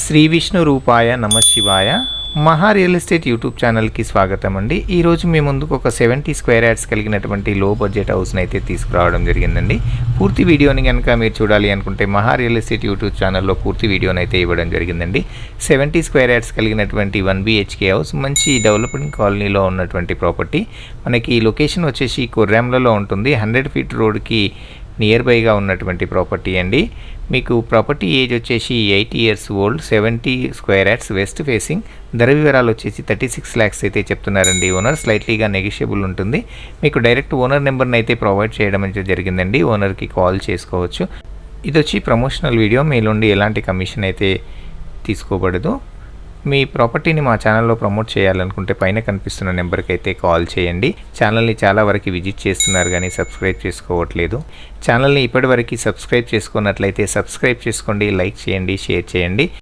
శ్రీ విష్ణు రూపాయ నమ శివాయ మహా రియల్ ఎస్టేట్ యూట్యూబ్ ఛానల్కి స్వాగతం అండి. ఈరోజు మీ ముందుకు ఒక 70 స్క్వేర్ యార్డ్స్ కలిగినటువంటి లో బడ్జెట్ హౌస్ని అయితే తీసుకురావడం జరిగిందండి. పూర్తి వీడియోని కనుక మీరు చూడాలి అనుకుంటే మహా రియల్ ఎస్టేట్ యూట్యూబ్ ఛానల్లో పూర్తి వీడియోని అయితే ఇవ్వడం జరిగిందండి. 70 స్క్వేర్ యార్డ్స్ కలిగినటువంటి 1 BHK హౌస్, మంచి డెవలపింగ్ కాలనీలో ఉన్నటువంటి ప్రాపర్టీ. మనకి లొకేషన్ వచ్చేసి కొర్రాంలలో ఉంటుంది. 100 ఫీట్ రోడ్కి నియర్ బైగా ఉన్నటువంటి ప్రాపర్టీ అండి. మీకు ప్రాపర్టీ ఏజ్ వచ్చేసి 80 years old, 70 square yards, west facing. ధర వివరాలు వచ్చేసి 36 lakhs అయితే చెప్తున్నారండి. ఓనర్ స్లైట్లీగా నెగిషియబుల్ ఉంటుంది. మీకు డైరెక్ట్ ఓనర్ నెంబర్ని అయితే ప్రొవైడ్ చేయడం అయితే జరిగిందండి. ఓనర్కి కాల్ చేసుకోవచ్చు. ఇది వచ్చి ప్రమోషనల్ వీడియో, మీ నుండి ఎలాంటి కమిషన్ అయితే తీసుకోబడదు. మీ ప్రాపర్టీని మా ఛానల్లో ప్రమోట్ చేయాలనుకుంటే పైన కనిపిస్తున్న నెంబర్కి అయితే కాల్ చేయండి. ఛానల్ని చాలా వరకు విజిట్ చేస్తున్నారు కానీ సబ్స్క్రైబ్ చేసుకోవట్లేదు. ఛానల్ని ఇప్పటివరకు సబ్స్క్రైబ్ చేసుకున్నట్లయితే సబ్స్క్రైబ్ చేసుకోండి, లైక్ చేయండి, షేర్ చేయండి.